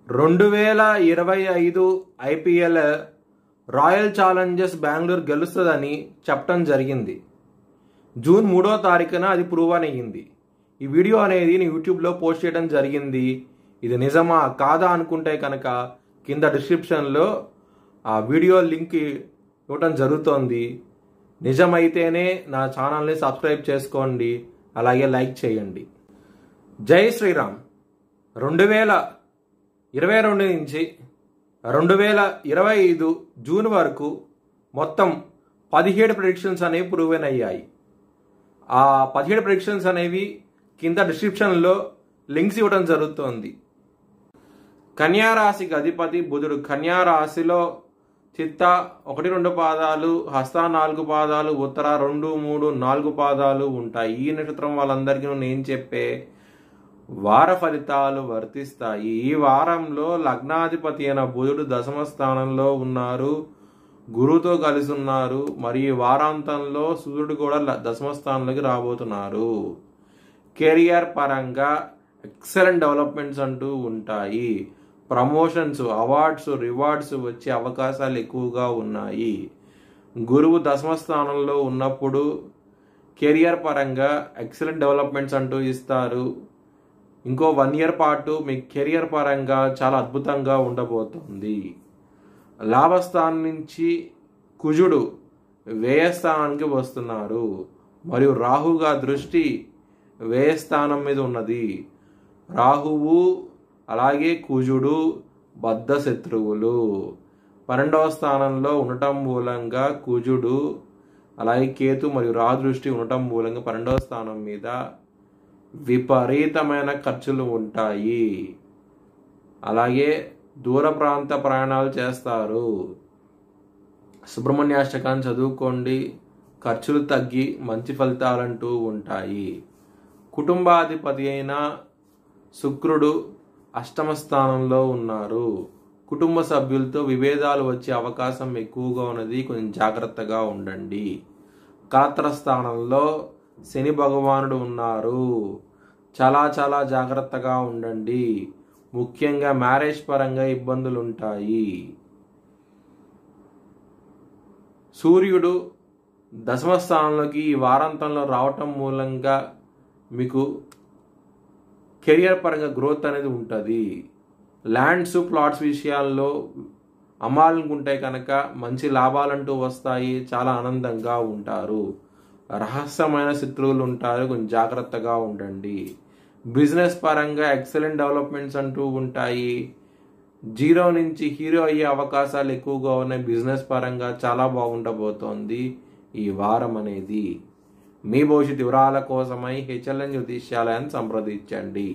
2025 IPL royal Challengers Bengaluru గెలుస్తుందని చెప్పడం జరిగింది. జూన్ 3వ తారీఖున అది ప్రూవ్ అయ్యింది. ఈ వీడియో అనేది నేను యూట్యూబ్లో పోస్ట్ చేయడం జరిగింది. ఇది నిజమా కాదా అనుకుంటే కనుక కింద డిస్క్రిప్షన్లో ఆ వీడియో లింక్ ఇవ్వటం జరుగుతోంది. నిజమైతేనే నా ఛానల్ని సబ్స్క్రైబ్ చేసుకోండి, అలాగే లైక్ చేయండి. జై శ్రీరామ్. 2022 నుంచి 2025 జూన్ వరకు మొత్తం 17 ప్రెడిక్షన్స్ అనేవి ప్రూవెన్ అయ్యాయి. ఆ 17 ప్రెడిక్షన్స్ అనేవి కింద డిస్క్రిప్షన్లో లింక్స్ ఇవ్వడం జరుగుతోంది. కన్యారాశికి అధిపతి బుధుడు. కన్యారాశిలో చిత్త 1-2 పాదాలు, హస్త 4 పాదాలు, ఉత్తర 2, 3, 4 పాదాలు ఉంటాయి. ఈ నక్షత్రం వాళ్ళందరికీ నేను చెప్పే వార ఫలితాలు వర్తిస్తాయి. ఈ వారంలో లగ్నాధిపతి అయిన బుధుడు దశమ స్థానంలో ఉన్నారు, గురువుతో కలిసి ఉన్నారు. మరియు వారాంతంలో సూర్యుడు కూడా దశమ స్థానంలోకి రాబోతున్నారు. కెరియర్ పరంగా ఎక్సలెంట్ డెవలప్మెంట్స్ అంటూ ఉంటాయి. ప్రమోషన్స్, అవార్డ్స్, రివార్డ్స్ వచ్చే అవకాశాలు ఎక్కువగా ఉన్నాయి. గురువు దశమ స్థానంలో ఉన్నప్పుడు కెరియర్ పరంగా ఎక్సలెంట్ డెవలప్మెంట్స్ అంటూ ఇస్తారు. ఇంకో 1 ఇయర్ పాటు మీ కెరియర్ పరంగా చాలా అద్భుతంగా ఉండబోతుంది. లాభస్థానం నుంచి కుజుడు వ్యయస్థానానికి వస్తున్నారు మరియు రాహుగా దృష్టి వ్యయస్థానం మీద ఉన్నది. రాహువు అలాగే కుజుడు బద్ధ శత్రువులు. 12వ స్థానంలో ఉండటం మూలంగా కుజుడు అలాగే కేతు మరియు రాహు దృష్టి ఉండటం మూలంగా 12వ స్థానం మీద విపరీతమైన ఖర్చులు ఉంటాయి. అలాగే దూర ప్రాంత ప్రయాణాలు చేస్తారు. సుబ్రహ్మణ్యాష్టకాన్ని చదువుకోండి, ఖర్చులు తగ్గి మంచి ఫలితాలంటూ ఉంటాయి. కుటుంబాధిపతి అయిన శుక్రుడు అష్టమ స్థానంలో ఉన్నారు. కుటుంబ సభ్యులతో విభేదాలు వచ్చే అవకాశం ఎక్కువగా ఉన్నది, కొంచెం జాగ్రత్తగా ఉండండి. కలత్ర స్థానంలో శని భగవానుడు ఉన్నారు. చాలా జాగ్రత్తగా ఉండండి. ముఖ్యంగా మ్యారేజ్ పరంగా ఇబ్బందులు ఉంటాయి. సూర్యుడు దశమ స్థానంలోకి ఈ వారాంతంలో రావటం మూలంగా మీకు కెరియర్ పరంగా గ్రోత్ అనేది ఉంటుంది. ల్యాండ్స్, ప్లాట్స్ విషయాల్లో అమ్మాలనుకుంటే కనుక మంచి లాభాలంటూ వస్తాయి. చాలా ఆనందంగా ఉంటారు. రహస్యమైన శత్రువులు ఉంటారు, కొంచెం జాగ్రత్తగా ఉండండి. బిజినెస్ పరంగా ఎక్సలెంట్ డెవలప్మెంట్స్ అంటూ ఉంటాయి. 0 నుంచి హీరో అయ్యే అవకాశాలు ఎక్కువగా ఉన్నాయి. బిజినెస్ పరంగా చాలా బాగుండబోతోంది ఈ వారం అనేది. మీ భవిష్యత్ వివరాల కోసమై హెచ్ఎల్ఎన్ జ్యోతిష్యాలయాన్ని సంప్రదించండి.